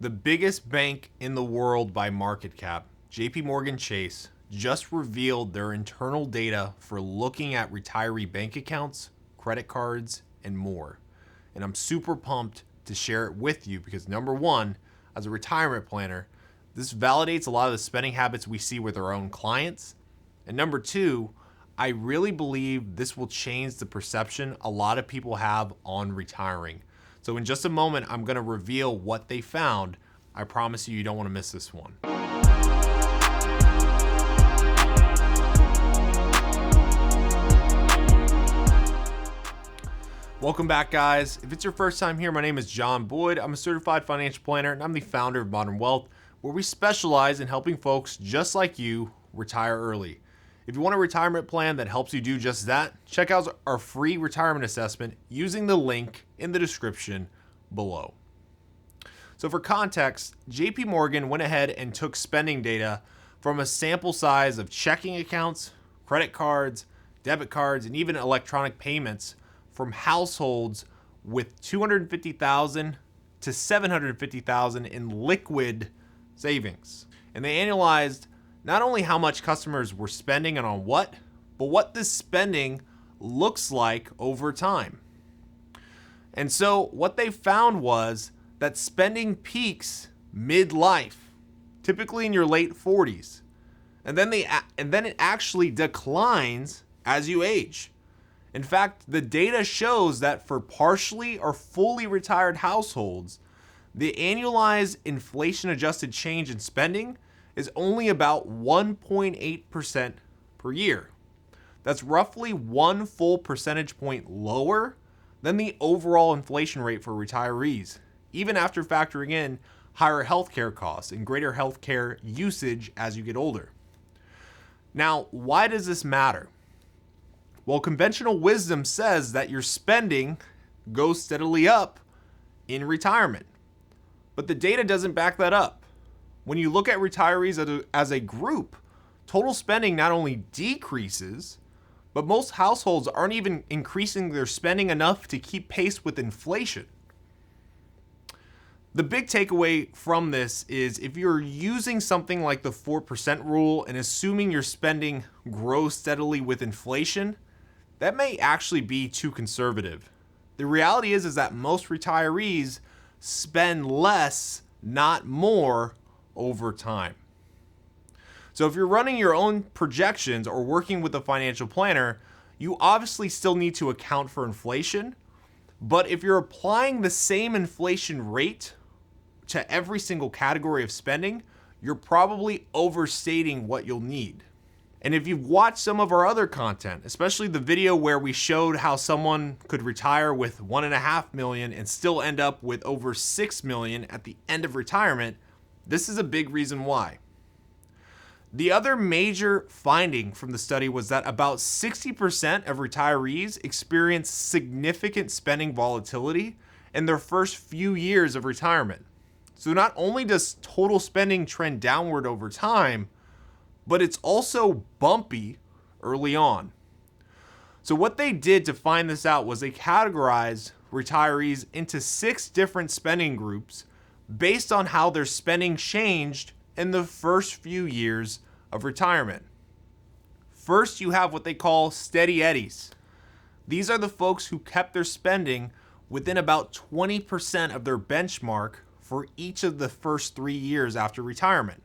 The biggest bank in the world by market cap, JPMorgan Chase, just revealed their internal data for looking at retiree bank accounts, credit cards, and more. And I'm super pumped to share it with you because number one, as a retirement planner, this validates a lot of the spending habits we see with our own clients. And number two, I really believe this will change the perception a lot of people have on retiring. So in just a moment, I'm going to reveal what they found. I promise you don't want to miss this one. Welcome back, guys. If it's your first time here, my name is John Boyd. I'm a certified financial planner and I'm the founder of MDRN Wealth, where we specialize in helping folks just like you retire early. If you want a retirement plan that helps you do just that, check out our free retirement assessment using the link in the description below. So for context, JPMorgan went ahead and took spending data from a sample size of checking accounts, credit cards, debit cards, and even electronic payments from households with $250,000 to $750,000 in liquid savings. And they analyzed not only how much customers were spending and on what, but what this spending looks like over time. And so what they found was that spending peaks midlife, typically in your late 40s, and then it actually declines as you age. In fact, the data shows that for partially or fully retired households, the annualized inflation-adjusted change in spending is only about 1.8% per year. That's roughly 1 full percentage point lower than the overall inflation rate for retirees, even after factoring in higher healthcare costs and greater healthcare usage as you get older. Now, why does this matter? Well, conventional wisdom says that your spending goes steadily up in retirement, but the data doesn't back that up. When you look at retirees as a group, total spending not only decreases, but most households aren't even increasing their spending enough to keep pace with inflation. The big takeaway from this is if you're using something like the 4% rule and assuming your spending grows steadily with inflation, that may actually be too conservative. The reality is that most retirees spend less, not more, over time. So if you're running your own projections or working with a financial planner, you obviously still need to account for inflation. But if you're applying the same inflation rate to every single category of spending, you're probably overstating what you'll need. And if you've watched some of our other content, especially the video where we showed how someone could retire with $1.5 million and still end up with over $6 million at the end of retirement, this is a big reason why. The other major finding from the study was that about 60% of retirees experience significant spending volatility in their first few years of retirement. So not only does total spending trend downward over time, but it's also bumpy early on. So what they did to find this out was they categorized retirees into 6 different spending groups based on how their spending changed in the first few years of retirement. First, you have what they call steady eddies. These are the folks who kept their spending within about 20% of their benchmark for each of the first 3 years after retirement.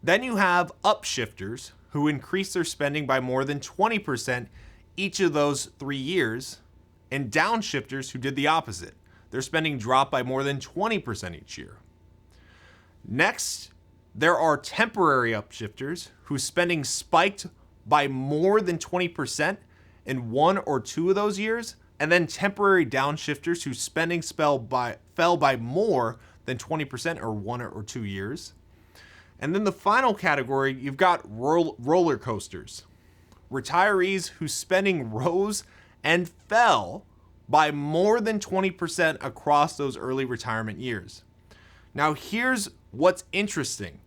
Then you have upshifters who increase their spending by more than 20% each of those 3 years, and downshifters who did the opposite. Their spending dropped by more than 20% each year. Next, there are temporary upshifters whose spending spiked by more than 20% in 1 or 2 of those years, and then temporary downshifters whose spending fell by more than 20% or 1 or 2 years. And then the final category, you've got roller coasters. Retirees whose spending rose and fell by more than 20% across those early retirement years. Now here's what's interesting.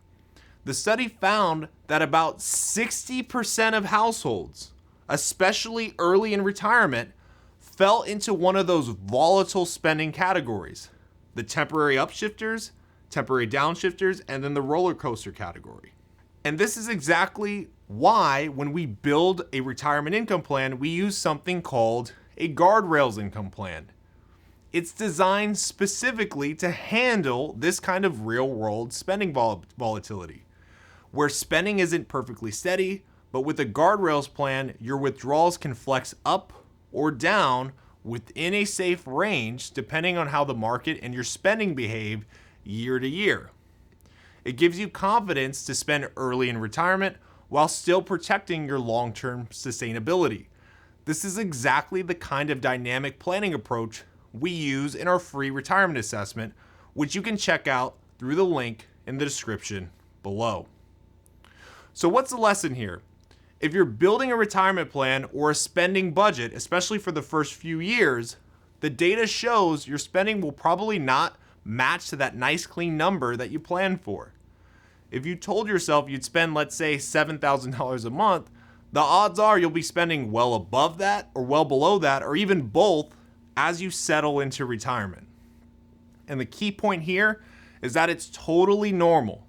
The study found that about 60% of households, especially early in retirement, fell into one of those volatile spending categories: the temporary upshifters, temporary downshifters, and then the roller coaster category. And this is exactly why when we build a retirement income plan, we use something called a guardrails income plan. It's designed specifically to handle this kind of real-world spending volatility, where spending isn't perfectly steady, but with a guardrails plan, your withdrawals can flex up or down within a safe range depending on how the market and your spending behave year to year. It gives you confidence to spend early in retirement while still protecting your long-term sustainability. This is exactly the kind of dynamic planning approach we use in our free retirement assessment, which you can check out through the link in the description below. So what's the lesson here? If you're building a retirement plan or a spending budget, especially for the first few years, the data shows your spending will probably not match to that nice clean number that you planned for. If you told yourself you'd spend, let's say, $7,000 a month, the odds are you'll be spending well above that or well below that or even both as you settle into retirement. And the key point here is that it's totally normal.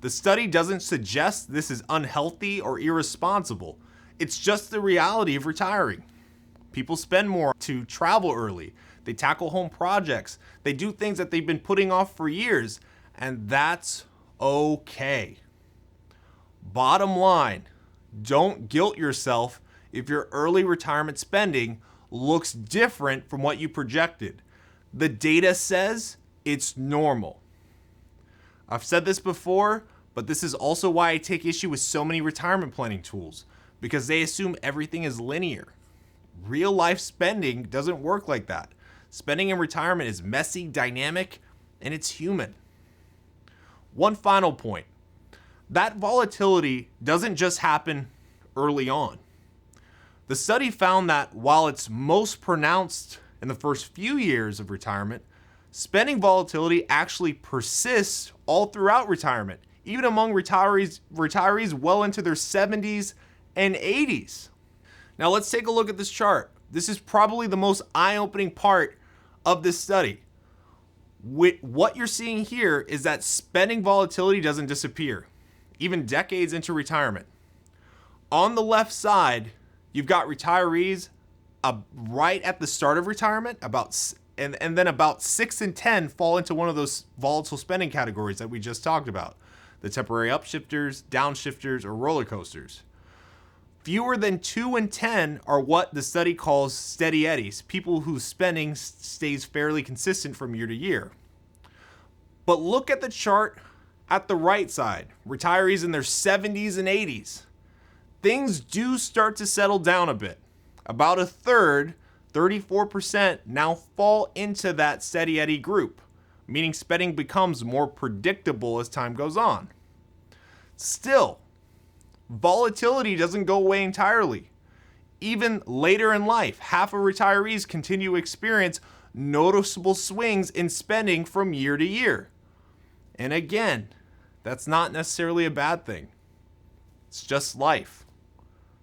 The study doesn't suggest this is unhealthy or irresponsible. It's just the reality of retiring. People spend more to travel early. They tackle home projects. They do things that they've been putting off for years, and that's okay. Bottom line, don't guilt yourself if your early retirement spending looks different from what you projected. The data says it's normal. I've said this before, but this is also why I take issue with so many retirement planning tools, because they assume everything is linear. Real life spending doesn't work like that. Spending in retirement is messy, dynamic, and it's human. One final point. That volatility doesn't just happen early on. The study found that while it's most pronounced in the first few years of retirement, spending volatility actually persists all throughout retirement, even among retirees well into their 70s and 80s. Now let's take a look at this chart. This is probably the most eye-opening part of this study. What you're seeing here is that spending volatility doesn't disappear, even decades into retirement. On the left side, you've got retirees right at the start of retirement, and then about 6 and 10 fall into one of those volatile spending categories that we just talked about, the temporary upshifters, downshifters, or roller coasters. Fewer than 2 and 10 are what the study calls steady eddies, people whose spending stays fairly consistent from year to year. But look at the chart at the right side, retirees in their 70s and 80s. Things do start to settle down a bit. About a third, 34%, now fall into that steady eddy group, meaning spending becomes more predictable as time goes on. Still, volatility doesn't go away entirely. Even later in life, half of retirees continue to experience noticeable swings in spending from year to year. And again, that's not necessarily a bad thing. It's just life.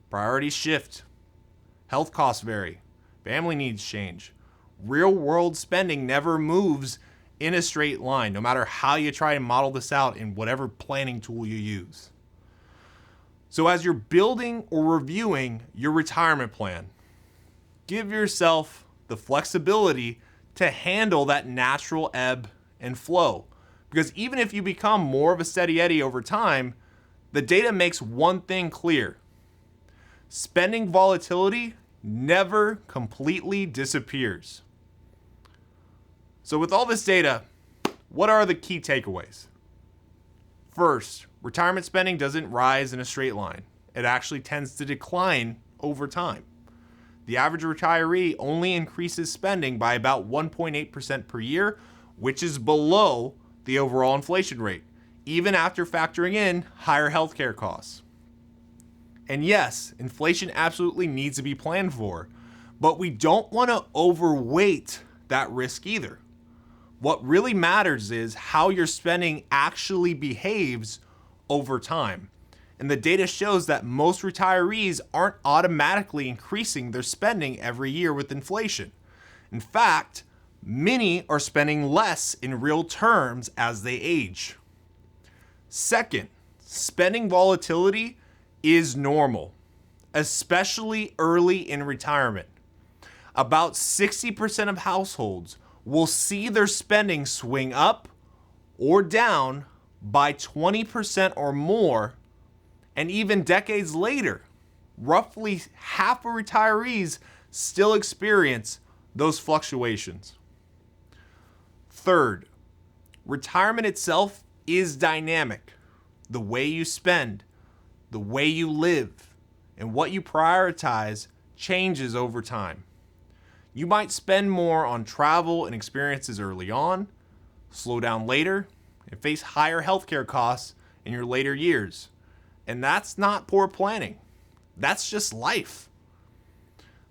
Priorities shift. Health costs vary. Family needs change. Real world spending never moves in a straight line, no matter how you try and model this out in whatever planning tool you use. So as you're building or reviewing your retirement plan, give yourself the flexibility to handle that natural ebb and flow. Because even if you become more of a steady eddy over time, the data makes one thing clear. Spending volatility never completely disappears. So with all this data, what are the key takeaways? First, retirement spending doesn't rise in a straight line. It actually tends to decline over time. The average retiree only increases spending by about 1.8% per year, which is below the overall inflation rate, even after factoring in higher healthcare costs. And yes, inflation absolutely needs to be planned for, but we don't want to overweight that risk either. What really matters is how your spending actually behaves over time. And the data shows that most retirees aren't automatically increasing their spending every year with inflation. In fact, Many are spending less in real terms as they age. Second, spending volatility is normal, especially early in retirement. About 60% of households will see their spending swing up or down by 20% or more, and even decades later, roughly half of retirees still experience those fluctuations. Third, retirement itself is dynamic. The way you spend, the way you live, and what you prioritize changes over time. You might spend more on travel and experiences early on, slow down later, and face higher healthcare costs in your later years. And that's not poor planning. That's just life.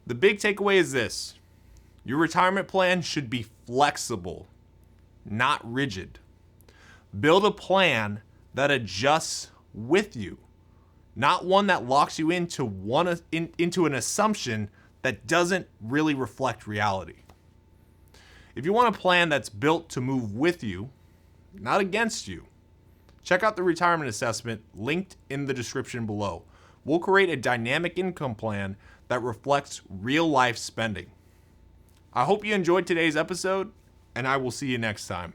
The big takeaway is this: your retirement plan should be flexible, not rigid. Build a plan that adjusts with you, not one that locks you into an assumption that doesn't really reflect reality. If you want a plan that's built to move with you, not against you, check out the retirement assessment linked in the description below. We'll create a dynamic income plan that reflects real life spending. I hope you enjoyed today's episode, and I will see you next time.